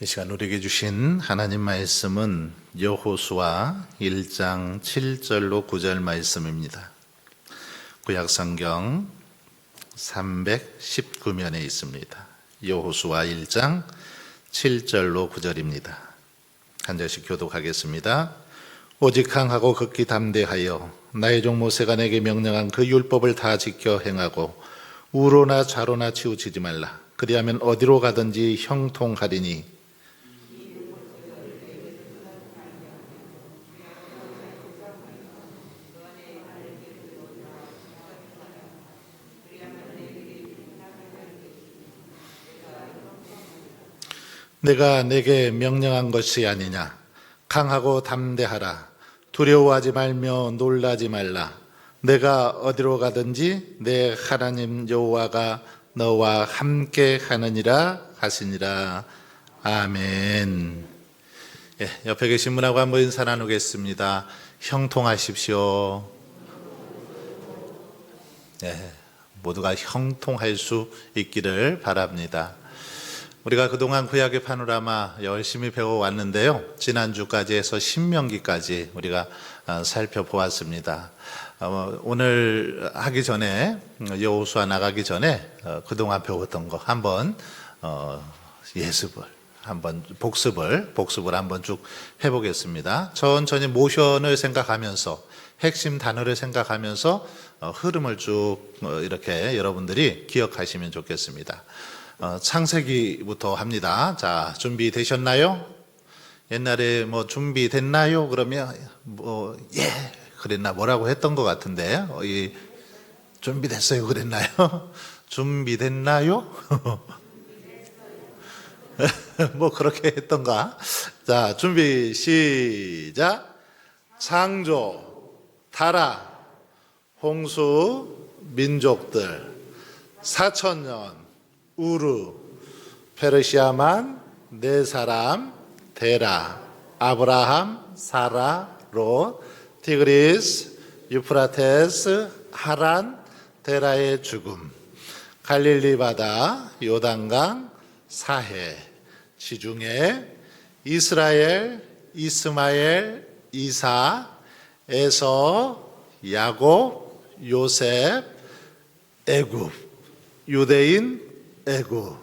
이 시간 우리에게 주신 하나님 말씀은 여호수아 1장 7절로 9절 말씀입니다. 구약성경 319면에 있습니다. 여호수아 1장 7절로 9절입니다. 한 절씩 교독하겠습니다. 오직 강하고 극히 담대하여 나의 종 모세가 내게 명령한 그 율법을 다 지켜 행하고 우로나 좌로나 치우치지 말라. 그리하면 어디로 가든지 형통하리니 내가 내게 명령한 것이 아니냐. 강하고 담대하라. 두려워하지 말며 놀라지 말라. 내가 어디로 가든지 내 하나님 여호와가 너와 함께 하느니라 하시니라. 아멘. 옆에 계신 분하고 한번 인사 나누겠습니다. 형통하십시오. 모두가 형통할 수 있기를 바랍니다. 우리가 그동안 구약의 파노라마 열심히 배워왔는데요. 지난주까지 해서 신명기까지 우리가 살펴보았습니다. 오늘 하기 전에, 여호수아 나가기 전에 그동안 배웠던 거 한번 복습을 한번 쭉 해보겠습니다. 천천히 모션을 생각하면서 핵심 단어를 생각하면서 흐름을 쭉 이렇게 여러분들이 기억하시면 좋겠습니다. 창세기부터 합니다. 자, 준비되셨나요? 옛날에 준비됐나요? 그러면 그랬나 뭐라고 했던 것 같은데 준비됐어요 그랬나요? 준비됐나요? 그렇게 했던가? 자, 준비 시작. 창조, 타락, 홍수, 민족들, 4,000년, 우르, 페르시아만, 네 사람, 데라, 아브라함, 사라, 롯, 티그리스, 유프라테스, 하란, 데라의 죽음, 갈릴리 바다, 요단강, 사해, 지중해, 이스라엘, 이스마엘, 이사, 에서, 야곱, 요셉, 애굽, 유대인, 애굽,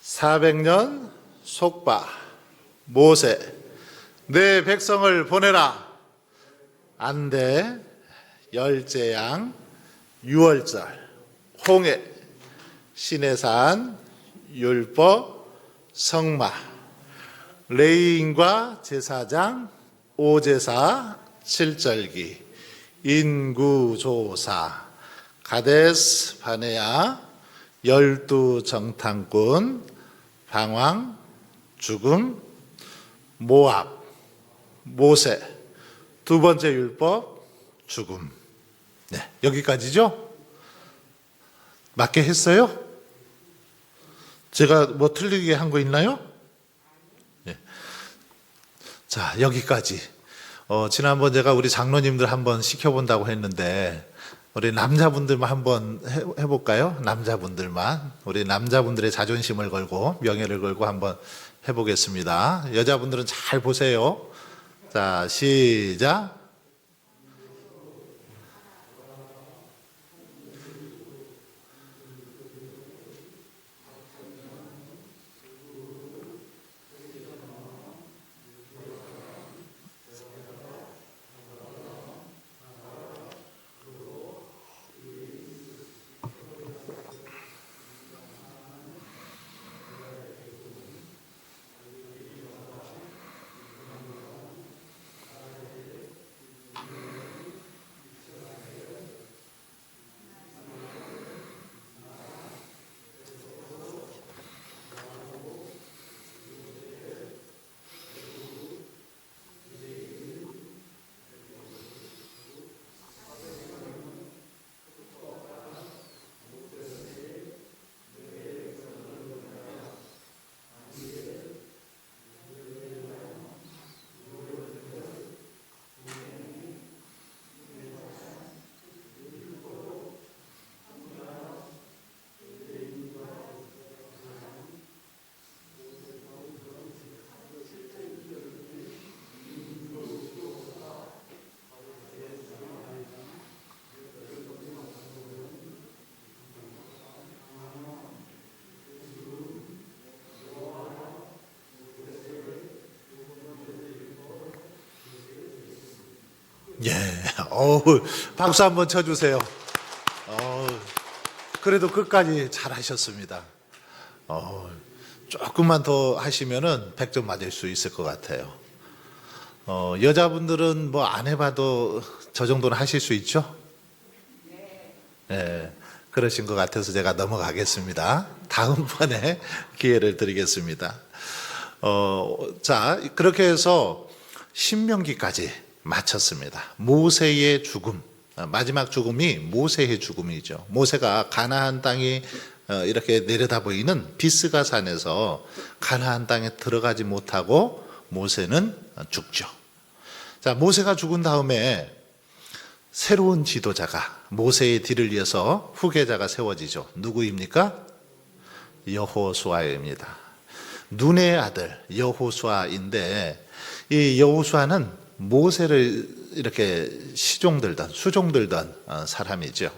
400년 속바, 모세, 내 백성을 보내라. 안대, 열재양, 유월절, 홍해, 시내산, 율법, 성마, 레위인과 제사장, 오제사, 칠절기, 인구조사, 가데스 바네아, 12 정탐꾼, 방황, 죽음, 모압, 모세, 두 번째 율법, 죽음. 여기까지죠? 맞게 했어요? 제가 틀리게 한 거 있나요? 자, 여기까지. 지난번 제가 우리 장로님들 한번 시켜본다고 했는데 우리 남자분들만 한번 해볼까요? 남자분들만. 우리 남자분들의 자존심을 걸고 명예를 걸고 한번 해보겠습니다. 여자분들은 잘 보세요. 자, 시작. 예, 박수 한번 쳐주세요. 그래도 끝까지 잘하셨습니다. 조금만 더 하시면은 100점 맞을 수 있을 것 같아요. 여자분들은 뭐 안 해봐도 저 정도는 하실 수 있죠? 네. 그러신 것 같아서 제가 넘어가겠습니다. 다음번에 기회를 드리겠습니다. 자, 그렇게 해서 신명기까지 마쳤습니다. 모세의 죽음, 마지막 죽음이 모세의 죽음이죠. 모세가 가나안 땅이 이렇게 내려다 보이는 비스가 산에서 가나안 땅에 들어가지 못하고 모세는 죽죠. 자, 모세가 죽은 다음에 새로운 지도자가 모세의 뒤를 이어서 후계자가 세워지죠. 누구입니까? 여호수아입니다. 눈의 아들 여호수아인데, 이 여호수아는 모세를 이렇게 수종들던 사람이죠.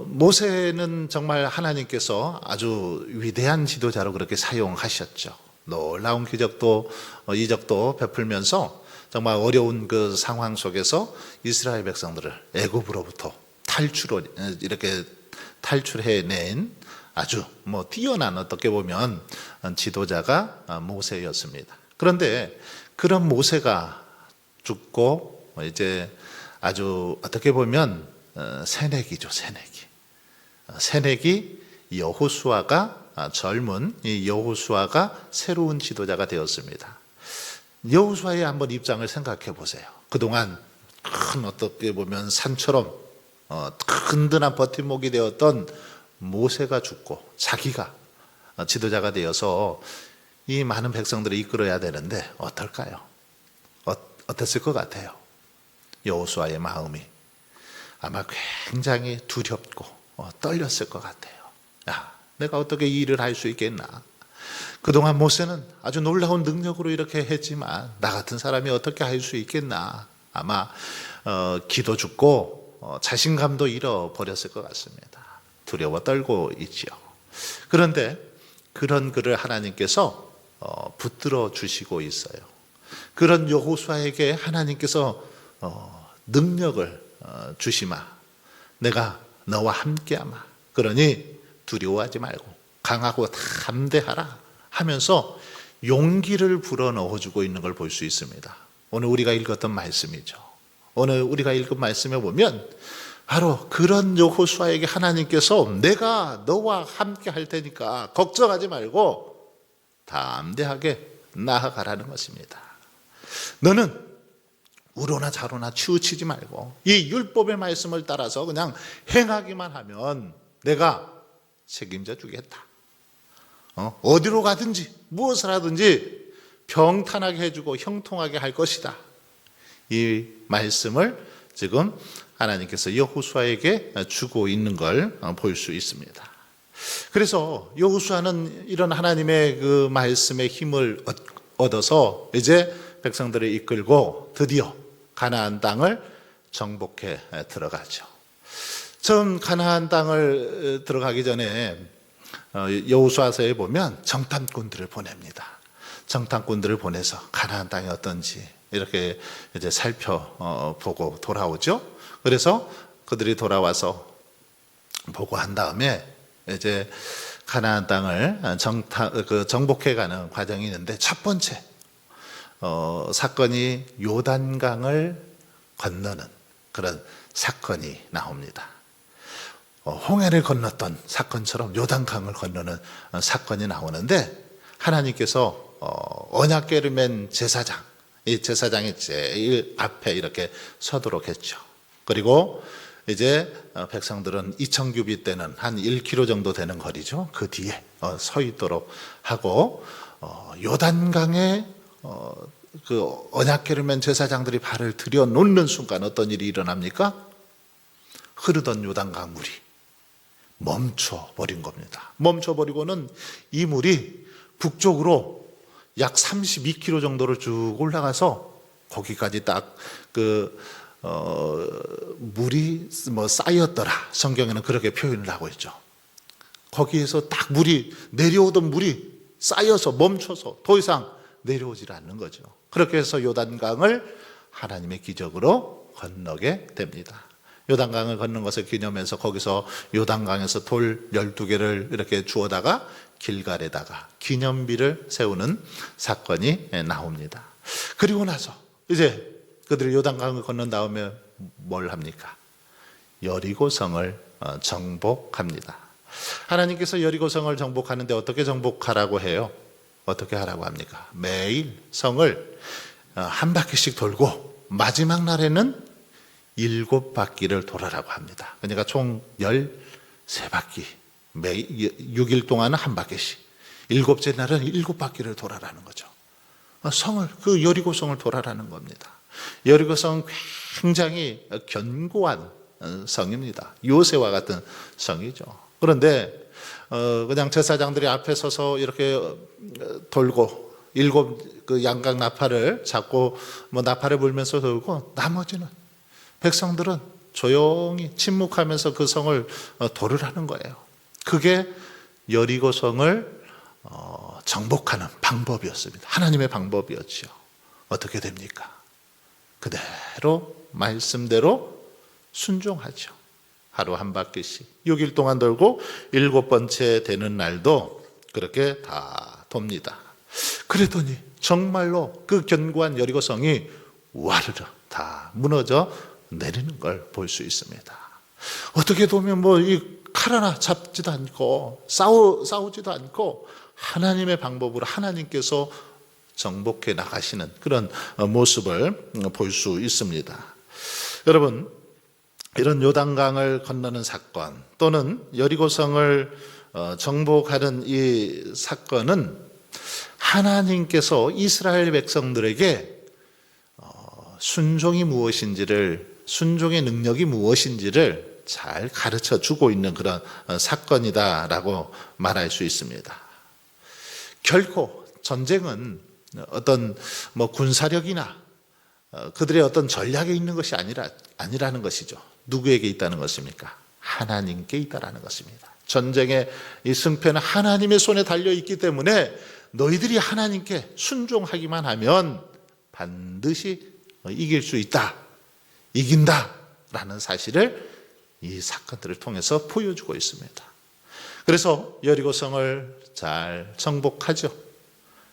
모세는 정말 하나님께서 아주 위대한 지도자로 그렇게 사용하셨죠. 놀라운 기적도 이적도 베풀면서 정말 어려운 그 상황 속에서 이스라엘 백성들을 애굽으로부터 이렇게 탈출해낸 아주 뛰어난, 어떻게 보면 지도자가 모세였습니다. 그런데 그런 모세가 죽고 이제 아주 어떻게 보면 새내기죠, 새내기 여호수아가, 젊은 이 여호수아가 새로운 지도자가 되었습니다. 여호수아의 한번 입장을 생각해 보세요. 그동안 큰, 어떻게 보면 산처럼 든든한 버팀목이 되었던 모세가 죽고 자기가 지도자가 되어서 이 많은 백성들을 이끌어야 되는데 어떨까요? 어땠을 것 같아요? 여호수아의 마음이 아마 굉장히 두렵고 떨렸을 것 같아요. 야, 내가 어떻게 이 일을 할 수 있겠나? 그동안 모세는 아주 놀라운 능력으로 이렇게 했지만 나 같은 사람이 어떻게 할 수 있겠나? 아마 기도 죽고 자신감도 잃어버렸을 것 같습니다. 두려워 떨고 있죠. 그런데 그런 그를 하나님께서 붙들어 주시고 있어요. 그런 여호수아에게 하나님께서 능력을 주시마. 내가 너와 함께하마. 그러니 두려워하지 말고 강하고 담대하라 하면서 용기를 불어넣어주고 있는 걸 볼 수 있습니다. 오늘 우리가 읽었던 말씀이죠. 오늘 우리가 읽은 말씀에 보면 바로 그런 여호수아에게 하나님께서 내가 너와 함께 할 테니까 걱정하지 말고 담대하게 나아가라는 것입니다. 너는 우로나 좌로나 치우치지 말고 이 율법의 말씀을 따라서 그냥 행하기만 하면 내가 책임져 주겠다. 어디로 가든지 무엇을 하든지 평탄하게 해주고 형통하게 할 것이다. 이 말씀을 지금 하나님께서 여호수아에게 주고 있는 걸 볼 수 있습니다. 그래서 여호수아는 이런 하나님의 그 말씀의 힘을 얻어서 이제 백성들을 이끌고 드디어 가나안 땅을 정복해 들어가죠. 처음 가나안 땅을 들어가기 전에 여호수아서에 보면 정탐꾼들을 보냅니다. 정탐꾼들을 보내서 가나안 땅이 어떤지 이렇게 이제 살펴보고 돌아오죠. 그래서 그들이 돌아와서 보고한 다음에 이제 가나안 땅을 정복해가는 과정이 있는데 첫 번째 사건이 요단강을 건너는 그런 사건이 나옵니다. 홍해를 건넜던 사건처럼 요단강을 건너는 사건이 나오는데 하나님께서 언약궤를 맨 제사장, 이 제사장이 제일 앞에 이렇게 서도록 했죠. 그리고 이제 백성들은 2,000규빗 되는 한 1km 정도 되는 거리죠. 그 뒤에 서 있도록 하고 요단강에 그 언약궤를 맨 제사장들이 발을 들여놓는 순간 어떤 일이 일어납니까? 흐르던 요단강 물이 멈춰버린 겁니다. 멈춰버리고는 이 물이 북쪽으로 약 32km 정도를 쭉 올라가서 거기까지 딱 물이 쌓였더라. 성경에는 그렇게 표현을 하고 있죠. 거기에서 딱 내려오던 물이 쌓여서 멈춰서 더 이상 내려오질 않는 거죠. 그렇게 해서 요단강을 하나님의 기적으로 건너게 됩니다. 요단강을 건넌 것을 기념해서 거기서 요단강에서 돌 12개를 이렇게 주워다가 길갈에다가 기념비를 세우는 사건이 나옵니다. 그리고 나서 이제 그들이 요단강을 건넌 다음에 뭘 합니까? 여리고성을 정복합니다. 하나님께서 여리고성을 정복하는데 어떻게 정복하라고 해요? 어떻게 하라고 합니까? 매일 성을 한 바퀴씩 돌고 마지막 날에는 7바퀴를 돌아라고 합니다. 그러니까 총 13바퀴, 매 6일 동안은 한 바퀴씩, 7째 날은 7바퀴를 돌아라는 거죠. 성을, 그 여리고성을 돌아라는 겁니다. 여리고성은 굉장히 견고한 성입니다. 요새와 같은 성이죠. 그런데 그냥 제사장들이 앞에 서서 이렇게 돌고 7 양각 나팔을 잡고 나팔을 불면서 돌고 나머지는 백성들은 조용히 침묵하면서 그 성을 돌으라는 거예요. 그게 여리고성을 정복하는 방법이었습니다. 하나님의 방법이었죠. 어떻게 됩니까? 그대로 말씀대로 순종하죠. 하루 한 바퀴씩 6일 동안 돌고 7번째 되는 날도 그렇게 다 돕니다. 그랬더니 정말로 그 견고한 여리고성이 와르르 다 무너져 내리는 걸 볼 수 있습니다. 어떻게 보면 이 칼 하나 잡지도 않고 싸우지도 않고 하나님의 방법으로 하나님께서 정복해 나가시는 그런 모습을 볼 수 있습니다. 여러분, 이런 요단강을 건너는 사건 또는 여리고성을 정복하는 이 사건은 하나님께서 이스라엘 백성들에게 순종이 무엇인지를, 순종의 능력이 무엇인지를 잘 가르쳐 주고 있는 그런 사건이다라고 말할 수 있습니다. 결코 전쟁은 어떤 군사력이나 그들의 어떤 전략에 있는 것이 아니라는 것이죠. 누구에게 있다는 것입니까? 하나님께 있다라는 것입니다. 전쟁의 이 승패는 하나님의 손에 달려 있기 때문에 너희들이 하나님께 순종하기만 하면 반드시 이길 수 있다, 이긴다라는 사실을 이 사건들을 통해서 보여주고 있습니다. 그래서 여리고성을 잘 정복하죠.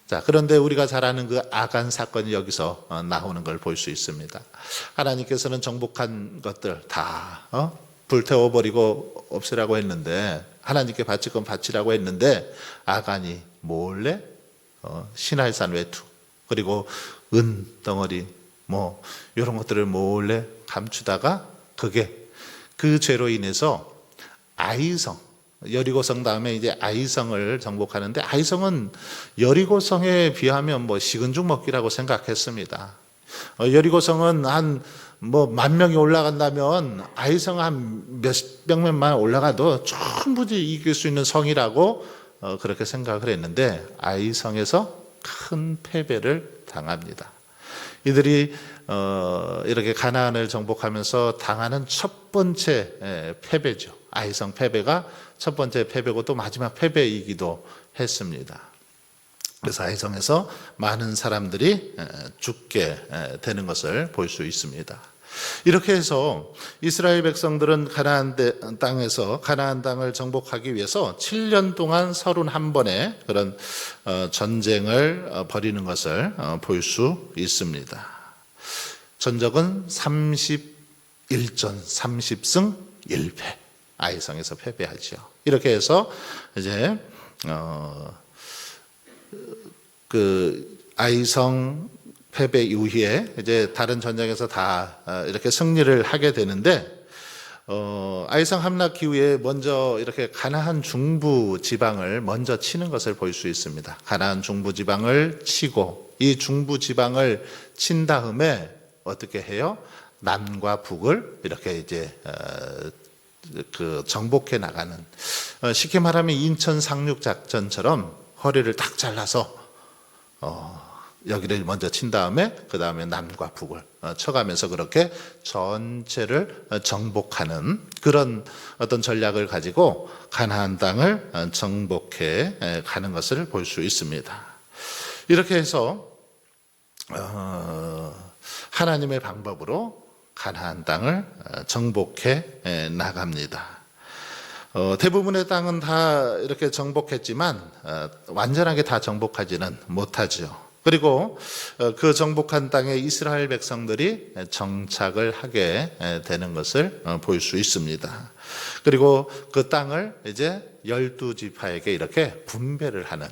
자, 그런데 우리가 잘 아는 그 아간 사건이 여기서 나오는 걸 볼 수 있습니다. 하나님께서는 정복한 것들 다 불태워버리고 없애라고 했는데, 하나님께 바칠 건 바치라고 했는데 아간이 몰래 시날산 외투 그리고 은 덩어리 이런 것들을 몰래 감추다가 그게 그 죄로 인해서 아이성, 여리고성 다음에 이제 아이성을 정복하는데, 아이성은 여리고성에 비하면 식은 죽 먹기라고 생각했습니다. 여리고성은 한 10,000명이 올라간다면 아이성 한 몇백 명만 올라가도 충분히 이길 수 있는 성이라고 그렇게 생각을 했는데, 아이성에서 큰 패배를 당합니다. 이들이 이렇게 가나안을 정복하면서 당하는 첫 번째 패배죠. 아이성 패배가 첫 번째 패배고 또 마지막 패배이기도 했습니다. 그래서 아이성에서 많은 사람들이 죽게 되는 것을 볼 수 있습니다. 이렇게 해서 이스라엘 백성들은 가나안 땅에서 가나안 땅을 정복하기 위해서 7년 동안 31번의 그런 전쟁을 벌이는 것을 볼 수 있습니다. 전적은 31전 30승 1패, 아이성에서 패배하죠. 이렇게 해서 이제 그 아이성 패배 이후에 이제 다른 전쟁에서 다 이렇게 승리를 하게 되는데, 아이성 함락 이후에 먼저 이렇게 가나안 중부 지방을 먼저 치는 것을 볼 수 있습니다. 가나안 중부 지방을 치고, 이 중부 지방을 친 다음에 어떻게 해요? 남과 북을 이렇게 이제 그 정복해 나가는, 쉽게 말하면 인천 상륙 작전처럼 허리를 딱 잘라서 여기를 먼저 친 다음에 그 다음에 남과 북을 쳐가면서 그렇게 전체를 정복하는 그런 어떤 전략을 가지고 가나안 땅을 정복해 가는 것을 볼 수 있습니다. 이렇게 해서 하나님의 방법으로 가나안 땅을 정복해 나갑니다. 대부분의 땅은 다 이렇게 정복했지만 완전하게 다 정복하지는 못하죠. 그리고 그 정복한 땅에 이스라엘 백성들이 정착을 하게 되는 것을 볼 수 있습니다. 그리고 그 땅을 이제 12지파에게 이렇게 분배를 하는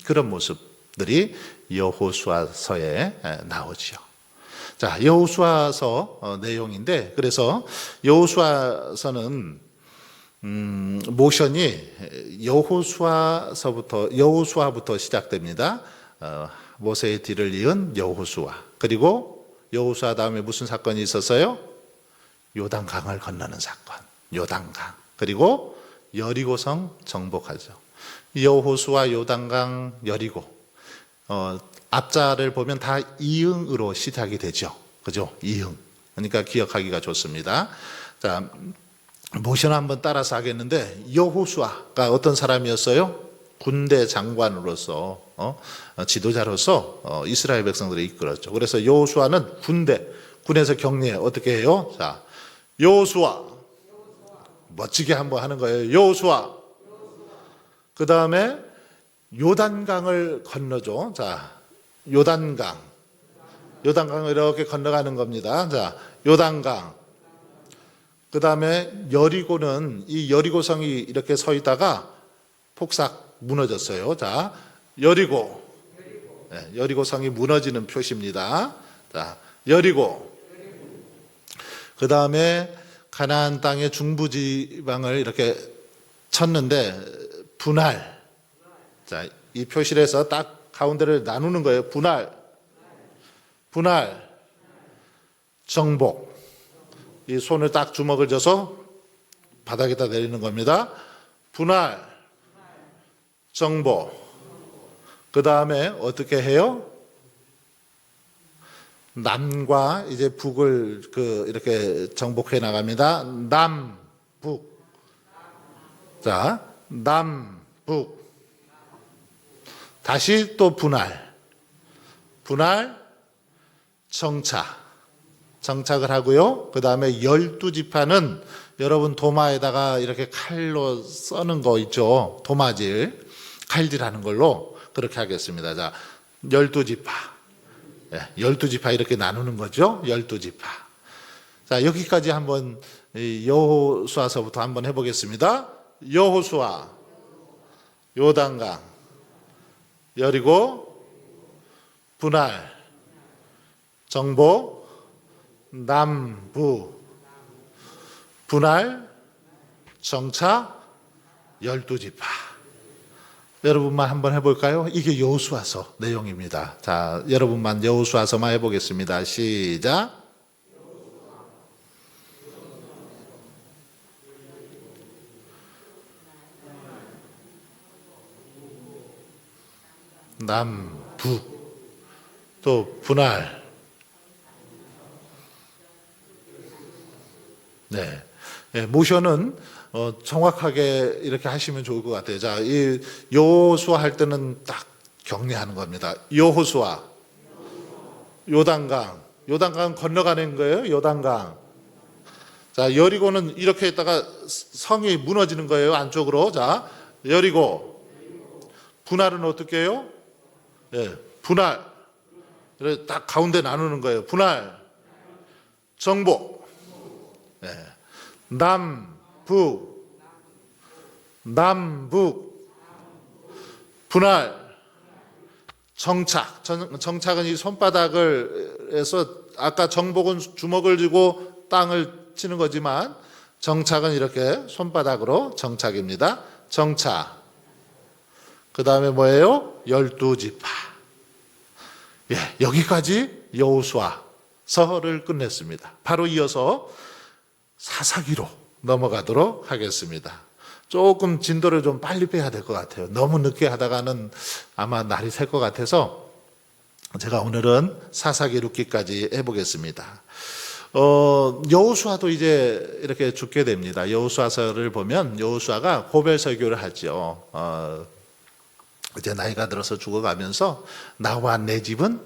그런 모습들이 여호수아서에 나오지요. 자, 여호수아서 내용인데, 그래서 여호수아서는 모션이 여호수아부터 시작됩니다. 모세의 뒤를 이은 여호수아. 그리고 여호수아 다음에 무슨 사건이 있었어요? 요단강을 건너는 사건. 요단강. 그리고 여리고성 정복하죠. 여호수아, 요단강, 여리고. 앞자를 보면 다 이응으로 시작이 되죠. 그죠? 이응. 그러니까 기억하기가 좋습니다. 자, 모션 한번 따라서 하겠는데, 여호수아가 어떤 사람이었어요? 군대 장관으로서 지도자로서 이스라엘 백성들을 이끌었죠. 그래서 여호수아는 군에서 격리해 어떻게 해요? 자, 여호수아 멋지게 한번 하는 거예요. 여호수아. 그 다음에 요단강을 건너죠. 자, 요단강을 이렇게 건너가는 겁니다. 자, 요단강. 그 다음에 여리고는 이 여리고성이 이렇게 서 있다가 폭삭 무너졌어요. 자, 여리고. 네, 여리고성이 무너지는 표시입니다. 자, 여리고. 그 다음에 가나안 땅의 중부지방을 이렇게 쳤는데 분할. 자, 이 표시를 해서 딱 가운데를 나누는 거예요. 분할. 정복. 이 손을 딱 주먹을 져서 바닥에다 내리는 겁니다. 분할. 정복. 그 다음에 어떻게 해요? 남과 이제 북을 이렇게 정복해 나갑니다. 남북. 자, 남북. 다시 또 분할. 정착을 하고요. 그 다음에 12지파는 여러분 도마에다가 이렇게 칼로 써는 거 있죠. 도마질. 칼질하는 걸로 그렇게 하겠습니다. 자, 12지파. 12지파 이렇게 나누는 거죠. 12지파. 자, 여기까지 한번 여호수아서부터 한번 해보겠습니다. 여호수아, 요단강, 여리고, 분할, 정복, 남부, 분할, 정착, 12지파. 여러분만 한번 해볼까요? 이게 여호수아서 내용입니다. 자, 여러분만 여호수아서만 해보겠습니다. 시작. 남북, 또 분할. 네, 모션은 정확하게 이렇게 하시면 좋을 것 같아요. 자, 이 여호수아 할 때는 딱 격리하는 겁니다. 여호수아, 요단강 건너가는 거예요. 요단강. 자, 여리고는 이렇게 했다가 성이 무너지는 거예요. 안쪽으로. 자, 여리고. 분할은 어떻게 해요? 예, 분할. 그래서 딱 가운데 나누는 거예요. 분할. 정복. 예. 남북, 분할, 정착은 이 손바닥을 해서 아까 정복은 주먹을 쥐고 땅을 치는 거지만 정착은 이렇게 손바닥으로 정착입니다. 정착. 그 다음에 뭐예요? 12지파. 예, 여기까지 여호수아서를 끝냈습니다. 바로 이어서 사사기로 넘어가도록 하겠습니다. 조금 진도를 좀 빨리 빼야 될 것 같아요. 너무 늦게 하다가는 아마 날이 셀 것 같아서 제가 오늘은 사사기 룻기까지 해보겠습니다. 여호수아도 이제 이렇게 죽게 됩니다. 여호수아서를 보면 여호수아가 고별 설교를 하죠. 이제 나이가 들어서 죽어가면서 나와 내 집은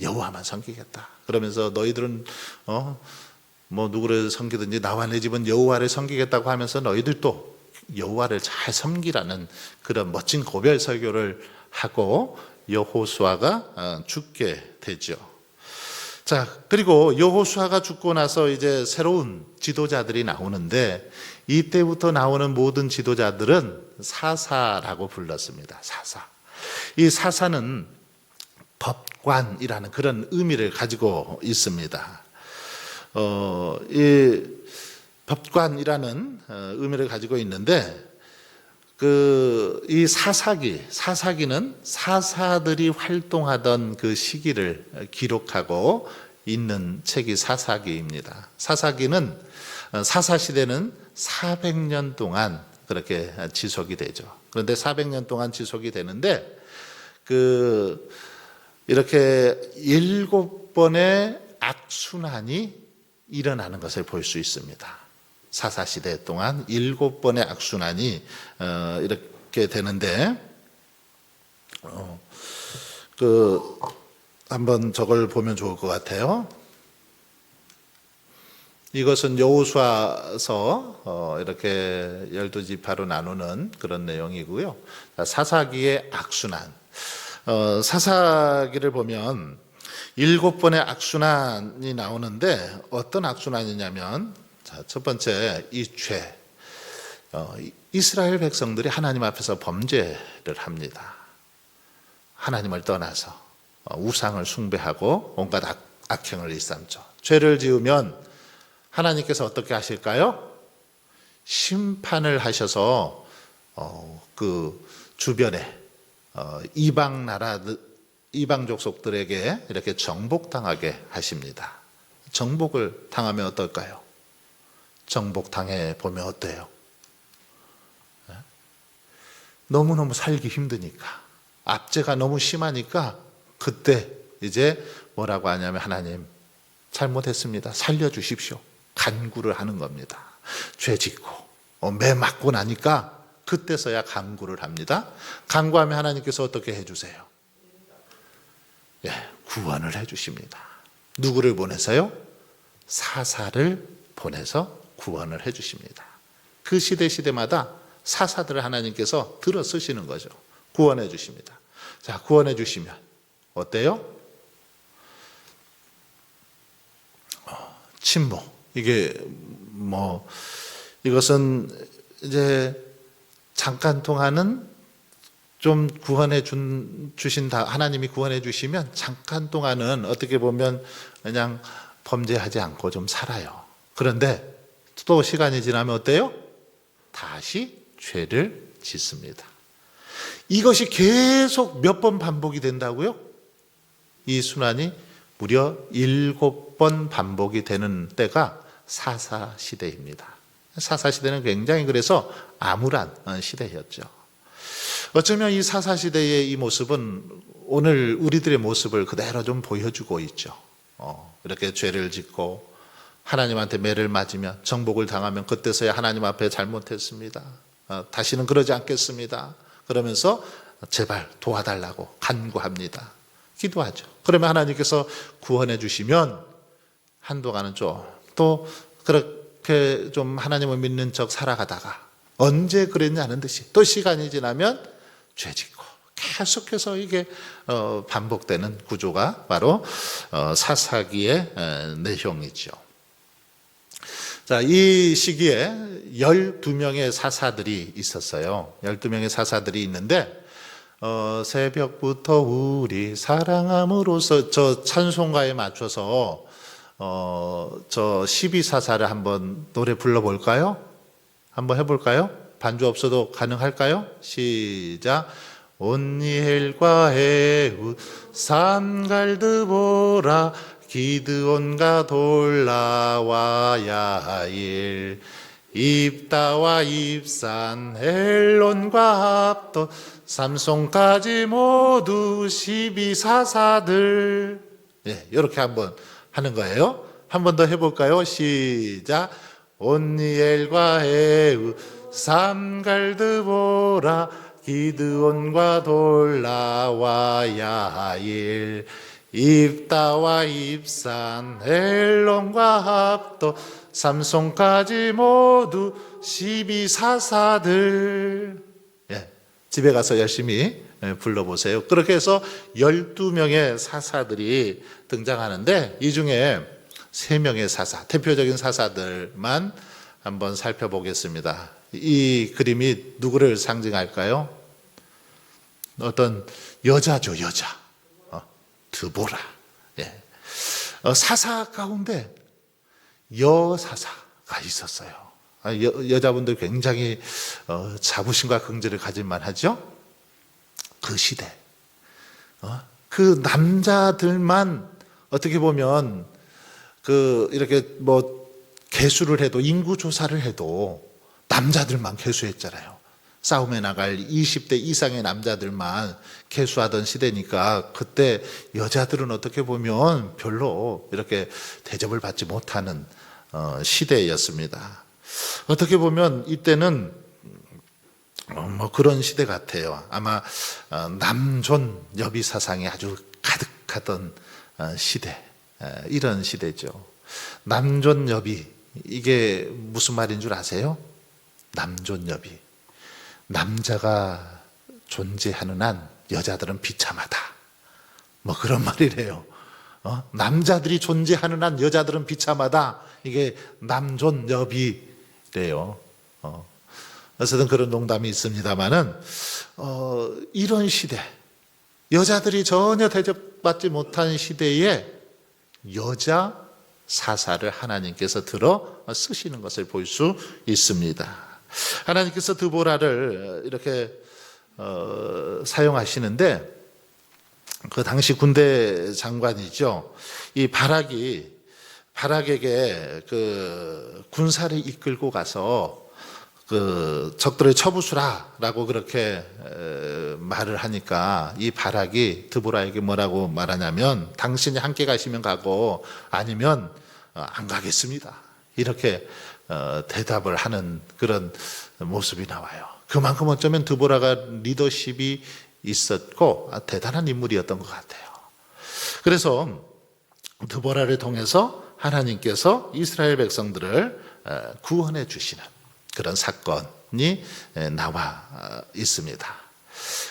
여호와만 섬기겠다. 그러면서 너희들은 뭐 누구를 섬기든지 나와 내 집은 여호와를 섬기겠다고 하면서 너희들도 여호와를 잘 섬기라는 그런 멋진 고별 설교를 하고 여호수아가 죽게 되죠. 자, 그리고 여호수아가 죽고 나서 이제 새로운 지도자들이 나오는데 이때부터 나오는 모든 지도자들은 사사라고 불렀습니다. 사사. 이 사사는 법관이라는 그런 의미를 가지고 있습니다. 이 법관이라는 의미를 가지고 있는데 이 사사기는 사사들이 활동하던 그 시기를 기록하고 있는 책이 사사기입니다. 사사기는 사사시대는 400년 동안 그렇게 지속이 되죠. 그런데 400년 동안 지속이 되는데 이렇게 7번의 악순환이 일어나는 것을 볼 수 있습니다. 사사시대 동안 7번의 악순환이 이렇게 되는데 한번 저걸 보면 좋을 것 같아요. 이것은 여호수아서 이렇게 12지파로 나누는 그런 내용이고요. 사사기의 악순환. 사사기를 보면 7번의 악순환이 나오는데 어떤 악순환이냐면 첫 번째 이 죄. 이스라엘 백성들이 하나님 앞에서 범죄를 합니다. 하나님을 떠나서 우상을 숭배하고 온갖 악행을 일삼죠. 죄를 지으면 하나님께서 어떻게 하실까요? 심판을 하셔서 그 주변에 이방 족속들에게 이렇게 정복당하게 하십니다. 정복을 당하면 어떨까요? 정복당해 보면 어때요? 너무너무 살기 힘드니까, 압제가 너무 심하니까 그때 이제 뭐라고 하냐면 하나님 잘못했습니다. 살려주십시오. 간구를 하는 겁니다. 죄 짓고 매 맞고 나니까 그때서야 간구를 합니다. 간구하면 하나님께서 어떻게 해주세요? 구원을 해주십니다. 누구를 보내서요? 사사를 보내서 구원을 해주십니다. 그 시대마다 사사들을 하나님께서 들어 쓰시는 거죠. 구원해 주십니다. 자, 구원해 주시면 어때요? 침묵. 이것은 이제 잠깐 동안은 좀 구원해 주신다. 하나님이 구원해 주시면 잠깐 동안은 어떻게 보면 그냥 범죄하지 않고 좀 살아요. 그런데 또 시간이 지나면 어때요? 다시 죄를 짓습니다. 이것이 계속 몇 번 반복이 된다고요? 이 순환이 무려 7번 반복이 되는 때가 사사시대입니다. 사사시대는 굉장히 그래서 암울한 시대였죠. 어쩌면 이 사사시대의 이 모습은 오늘 우리들의 모습을 그대로 좀 보여주고 있죠. 이렇게 죄를 짓고 하나님한테 매를 맞으면 정복을 당하면 그때서야 하나님 앞에 잘못했습니다. 다시는 그러지 않겠습니다. 그러면서 제발 도와달라고 간구합니다. 기도하죠. 그러면 하나님께서 구원해 주시면 한동안은 또 그렇게 좀 하나님을 믿는 척 살아가다가 언제 그랬냐는 듯이 또 시간이 지나면 죄짓고 계속해서 이게 반복되는 구조가 바로 사사기의 내용이죠. 자, 이 시기에 12명의 사사들이 있었어요. 12명의 사사들이 있는데 새벽부터 우리 사랑함으로써 저 찬송가에 맞춰서 저 12사사를 한번 노래 불러볼까요? 한번 해볼까요? 반주 없어도 가능할까요? 시작. 온니엘과 에훗 산갈드보라 기드온과 돌라와 야일 입다와 입산 헬론과 합도 삼송까지 모두 12사사들. 이렇게 한번 하는 거예요. 한 번 더 해볼까요? 시작. 온니엘과 에훗 삼갈드보라 기드온과 돌라와 야일 입다와 입산, 헬론과 합도, 삼손까지 모두 12사사들. 예, 집에 가서 열심히 불러보세요. 그렇게 해서 12명의 사사들이 등장하는데 이 중에 3명의 사사, 대표적인 사사들만 한번 살펴보겠습니다. 이 그림이 누구를 상징할까요? 어떤 여자죠, 여자. 드보라. 예. 사사 가운데 여사사가 있었어요. 여자분들 굉장히 자부심과 긍지를 가질만 하죠. 그 시대, 그 남자들만 어떻게 보면 이렇게 뭐 개수를 해도, 인구 조사를 해도 남자들만 개수했잖아요. 싸움에 나갈 20대 이상의 남자들만 개수하던 시대니까 그때 여자들은 어떻게 보면 별로 이렇게 대접을 받지 못하는 시대였습니다. 어떻게 보면 이때는 뭐 그런 시대 같아요. 아마 남존 여비 사상이 아주 가득하던 시대, 이런 시대죠. 남존 여비, 이게 무슨 말인 줄 아세요? 남존 여비, 남자가 존재하는 한 여자들은 비참하다, 뭐 그런 말이래요. 남자들이 존재하는 한 여자들은 비참하다, 이게 남존 여비래요. 어쨌든 그런 농담이 있습니다만은 이런 시대, 여자들이 전혀 대접받지 못한 시대에 여자 사사를 하나님께서 들어 쓰시는 것을 볼 수 있습니다. 하나님께서 드보라를 이렇게 사용하시는데, 그 당시 군대 장관이죠. 이 바락에게 그 군사를 이끌고 가서 그 적들을 쳐부수라라고 그렇게 말을 하니까 이 바락이 드보라에게 뭐라고 말하냐면, 당신이 함께 가시면 가고 아니면 안 가겠습니다, 이렇게 대답을 하는 그런 모습이 나와요. 그만큼 어쩌면 드보라가 리더십이 있었고 대단한 인물이었던 것 같아요. 그래서 드보라를 통해서 하나님께서 이스라엘 백성들을 구원해 주시는 그런 사건이 나와 있습니다.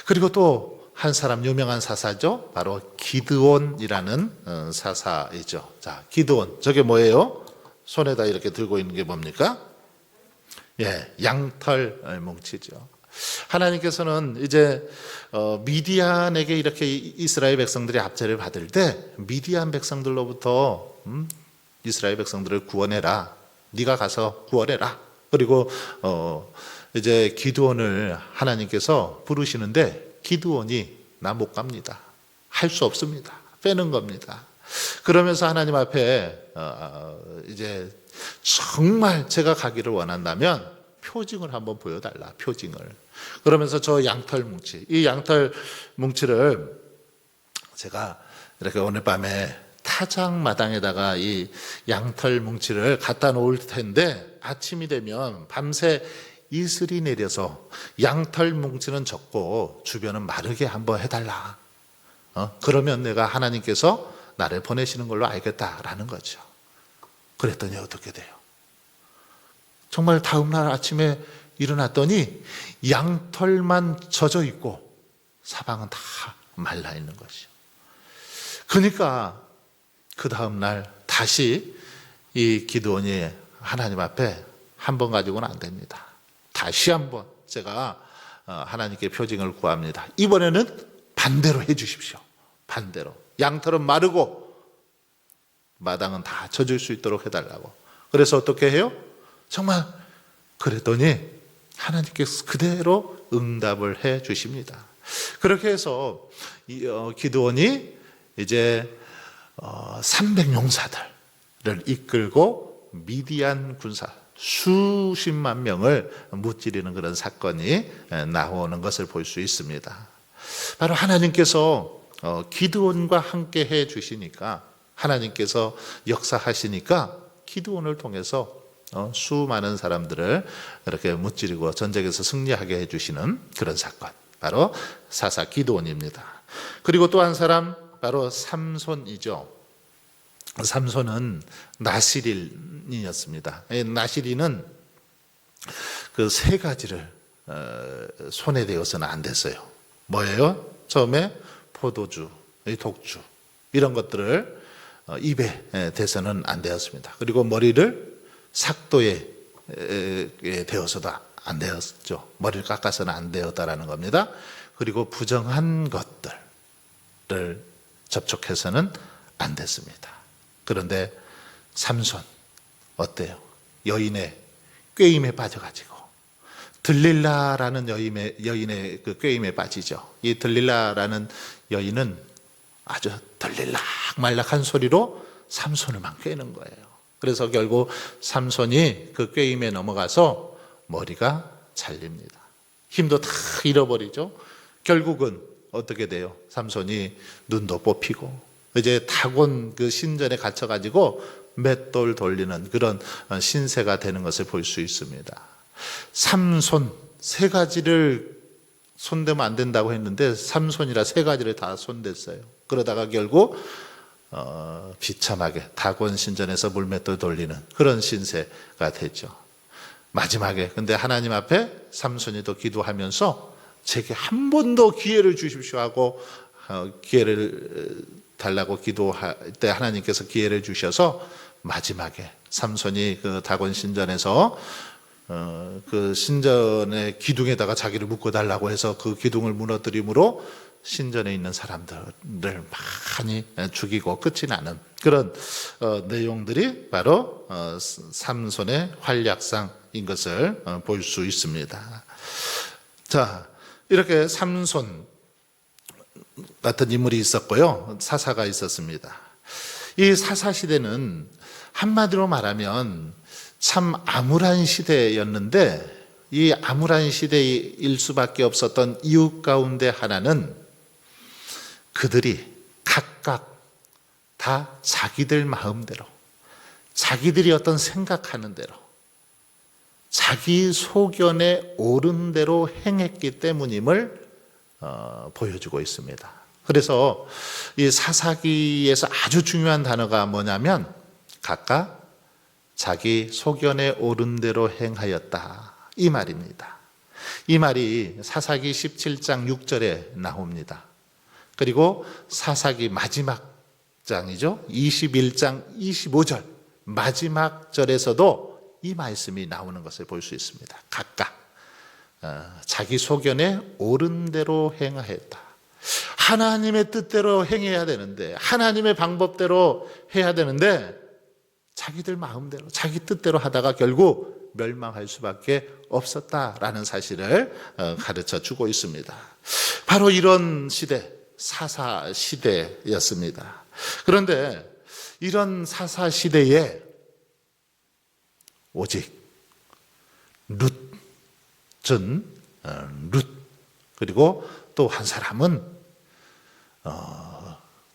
그리고 또 한 사람, 유명한 사사죠. 바로 기드온이라는 사사이죠. 자, 기드온, 저게 뭐예요? 손에다 이렇게 들고 있는 게 뭡니까? 예, 양털 뭉치죠. 하나님께서는 이제 미디안에게 이렇게 이스라엘 백성들이 압제를 받을 때 미디안 백성들로부터 이스라엘 백성들을 구원해라, 네가 가서 구원해라. 그리고 이제 기드온을 하나님께서 부르시는데 기드온이 나 못 갑니다, 할 수 없습니다, 빼는 겁니다. 그러면서 하나님 앞에 이제 정말 제가 가기를 원한다면 표징을 한번 보여달라, 표징을. 그러면서 저 양털 뭉치, 이 양털 뭉치를 제가 이렇게 오늘 밤에 타작마당에다가 이 양털 뭉치를 갖다 놓을 텐데, 아침이 되면 밤새 이슬이 내려서 양털 뭉치는 적고 주변은 마르게 한번 해달라. 그러면 내가 하나님께서 나를 보내시는 걸로 알겠다라는 거죠. 그랬더니 어떻게 돼요? 정말 다음날 아침에 일어났더니 양털만 젖어 있고 사방은 다 말라 있는 것이죠. 그러니까 그 다음날 다시 이 기드온이 하나님 앞에 한 번 가지고는 안 됩니다. 다시 한번 제가 하나님께 표징을 구합니다. 이번에는 반대로 해 주십시오. 반대로. 양털은 마르고 마당은 다 젖을 수 있도록 해달라고. 그래서 어떻게 해요? 정말 그랬더니 하나님께서 그대로 응답을 해 주십니다. 그렇게 해서 기드온이 이제 300용사들을 이끌고 미디안 군사 수십만 명을 무찌르는 그런 사건이 나오는 것을 볼 수 있습니다. 바로 하나님께서 기드온과 함께 해 주시니까, 하나님께서 역사하시니까 기드온을 통해서 수많은 사람들을 이렇게 무찌르고 전쟁에서 승리하게 해 주시는 그런 사건, 바로 사사 기드온입니다. 그리고 또 한 사람, 바로 삼손이죠. 삼손은 나시린이었습니다. 나시린은 그 세 가지를 손에 대어서는 안 됐어요. 뭐예요? 처음에 포도주, 독주 이런 것들을 입에 대서는 안 되었습니다. 그리고 머리를 삭도에 대어서도 안 되었죠. 머리를 깎아서는 안 되었다라는 겁니다. 그리고 부정한 것들을 접촉해서는 안 됐습니다. 그런데 삼손 어때요? 여인의 꾀임에 빠져가지고 들릴라라는 여인의 그 꾀임에 빠지죠. 이 들릴라라는 여인은 아주 들릴락말락한 소리로 삼손을만 꾀는 거예요. 그래서 결국 삼손이 그 꾀임에 넘어가서 머리가 잘립니다. 힘도 다 잃어버리죠. 결국은 어떻게 돼요? 삼손이 눈도 뽑히고 이제 다곤 그 신전에 갇혀가지고 맷돌 돌리는 그런 신세가 되는 것을 볼 수 있습니다. 삼손 세 가지를 손대면 안 된다고 했는데 삼손이라 세 가지를 다 손댔어요. 그러다가 결국 비참하게 다곤 신전에서 물맷돌 돌리는 그런 신세가 됐죠. 마지막에 근데 하나님 앞에 삼손이 또 기도하면서 제게 한 번 더 기회를 주십시오 하고 기회를 달라고 기도할 때 하나님께서 기회를 주셔서 마지막에 삼손이 그 다곤 신전에서 그 신전의 기둥에다가 자기를 묶어달라고 해서 그 기둥을 무너뜨림으로 신전에 있는 사람들을 많이 죽이고 끝이 나는 그런 내용들이 바로 삼손의 활약상인 것을 볼 수 있습니다. 자, 이렇게 삼손 같은 인물이 있었고요. 사사가 있었습니다. 이 사사 시대는 한마디로 말하면 참 암울한 시대였는데 이 암울한 시대일 수밖에 없었던 이유 가운데 하나는 그들이 각각 다 자기들 마음대로 자기들이 어떤 생각하는 대로 자기 소견에 옳은 대로 행했기 때문임을 보여주고 있습니다. 그래서 이 사사기에서 아주 중요한 단어가 뭐냐면 각각 자기 소견에 옳은 대로 행하였다 이 말입니다. 이 말이 사사기 17장 6절에 나옵니다. 그리고 사사기 마지막 장이죠. 21장 25절 마지막 절에서도 이 말씀이 나오는 것을 볼 수 있습니다. 각각 자기 소견에 옳은 대로 행하였다. 하나님의 뜻대로 행해야 되는데 하나님의 방법대로 해야 되는데 자기들 마음대로 자기 뜻대로 하다가 결국 멸망할 수밖에 없었다라는 사실을 가르쳐 주고 있습니다. 바로 이런 시대 사사 시대였습니다. 그런데 이런 사사 시대에 오직 룻 그리고 또 한 사람은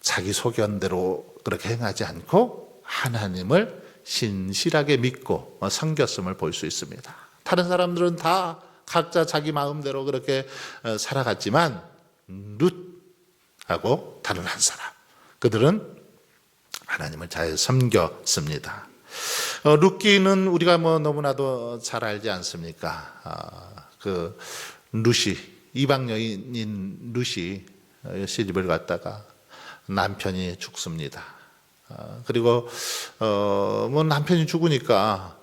자기 소견대로 그렇게 행하지 않고 하나님을 신실하게 믿고 섬겼음을 볼 수 있습니다. 다른 사람들은 다 각자 자기 마음대로 그렇게 살아갔지만 룻하고 다른 한 사람 그들은 하나님을 잘 섬겼습니다. 룻기는 우리가 너무나도 잘 알지 않습니까? 그 룻이 이방 여인인 룻이 시집을 갔다가 남편이 죽습니다. 그리고 남편이 죽으니까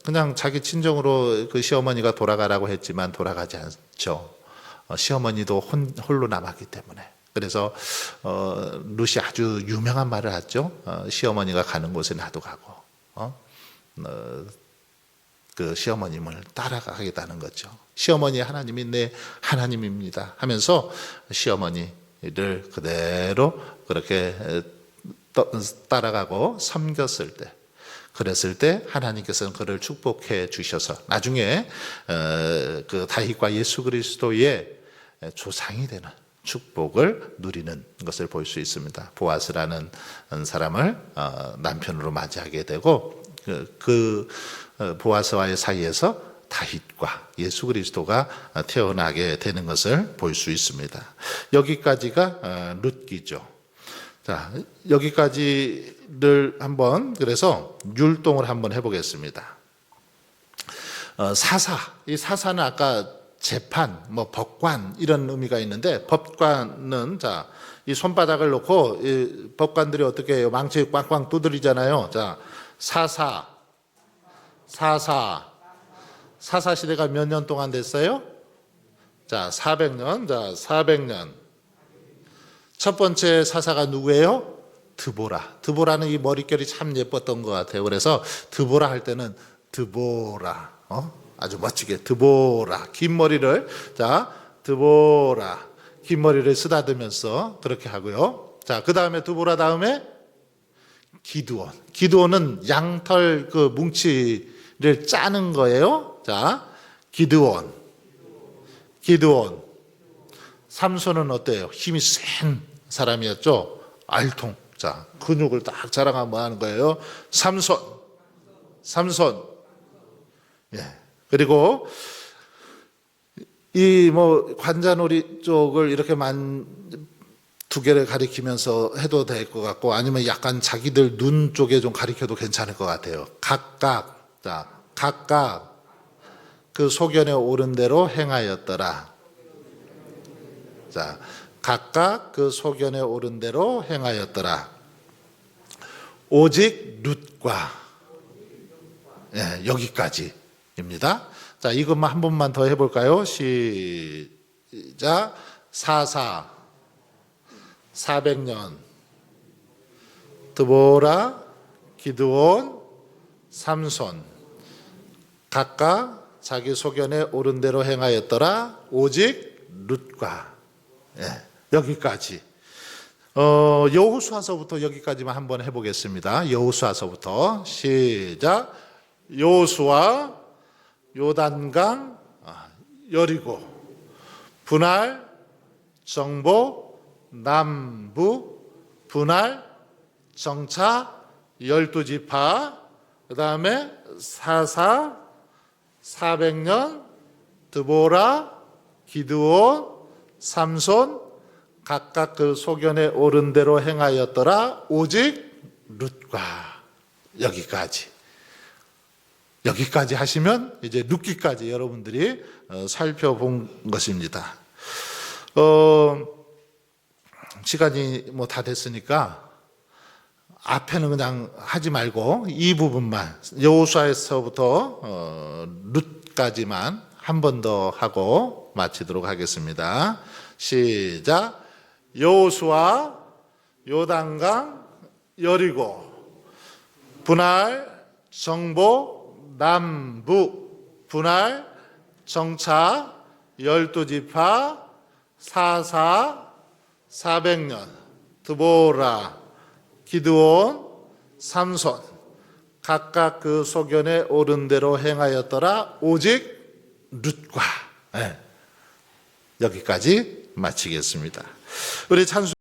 그냥 자기 친정으로 그 시어머니가 돌아가라고 했지만 돌아가지 않죠. 시어머니도 홀로 남았기 때문에. 그래서 룻이 아주 유명한 말을 하죠. 시어머니가 가는 곳에 나도 가고 그 시어머님을 따라가겠다는 거죠. 시어머니 하나님이 내 하나님입니다 하면서 시어머니를 그대로 그렇게 따라가고 섬겼을 때 그랬을 때 하나님께서는 그를 축복해 주셔서 나중에 그 다윗과 예수 그리스도의 조상이 되는 축복을 누리는 것을 볼 수 있습니다. 보아스라는 사람을 남편으로 맞이하게 되고 그 보아스와의 사이에서 다윗과 예수 그리스도가 태어나게 되는 것을 볼 수 있습니다. 여기까지가 룻기죠. 자, 여기까지를 한번 그래서 율동을 한번 해보겠습니다. 사사, 이 사사는 아까 재판, 뭐 법관 이런 의미가 있는데 법관은 자, 이 손바닥을 놓고 이 법관들이 어떻게 해요? 망치 꽝꽝 두드리잖아요. 자, 사사 시대가 몇 년 동안 됐어요? 자, 400년. 자, 400년. 첫 번째 사사가 누구예요? 드보라는 이 머릿결이 참 예뻤던 것 같아요. 그래서 드보라 할 때는 드보라, 아주 멋지게 드보라, 긴 머리를, 자, 드보라, 긴 머리를 쓰다듬면서 그렇게 하고요. 자, 그 다음에 드보라 다음에 기드온은 양털 그 뭉치를 짜는 거예요. 자, 기드온. 삼손은 어때요? 힘이 센 사람이었죠. 알통. 자, 근육을 딱 자랑하면 하는 거예요. 삼손. 예. 그리고 이 뭐 관자놀이 쪽을 이렇게 두 개를 가리키면서 해도 될 것 같고, 아니면 약간 자기들 눈 쪽에 좀 가리켜도 괜찮을 것 같아요. 각각 그 소견에 오른 대로 행하였더라. 자, 각각 그 소견에 오른 대로 행하였더라. 오직 룻과, 예, 여기까지입니다. 자, 이것만 한 번만 더 해볼까요? 시작. 400년. 드보라, 기드온, 삼손. 각각 자기 소견에 오른 대로 행하였더라. 오직 룻과. 예, 여기까지. 여호수아서부터 여기까지만 한번 해보겠습니다. 여호수아서부터 시작. 여호수아 요단강 여리고 분할 정보 남부 분할 정차 12지파 그 다음에 사사 400년 드보라 기드온 삼손 각각 그 소견에 오른 대로 행하였더라. 오직 룻과. 여기까지 하시면 이제 룻기까지 여러분들이 살펴본 것입니다. 시간이 뭐 다 됐으니까 앞에는 그냥 하지 말고 이 부분만 여호수아에서부터 룻까지만 한 번 더 하고 마치도록 하겠습니다. 시작. 여호수아 요단강 여리고 분할 정보 남부 분할 정차 12지파 사사 400년 드보라 기드온 삼손 각각 그 소견에 오른 대로 행하였더라. 오직 룻과. 네. 여기까지 마치겠습니다. 우리 찬수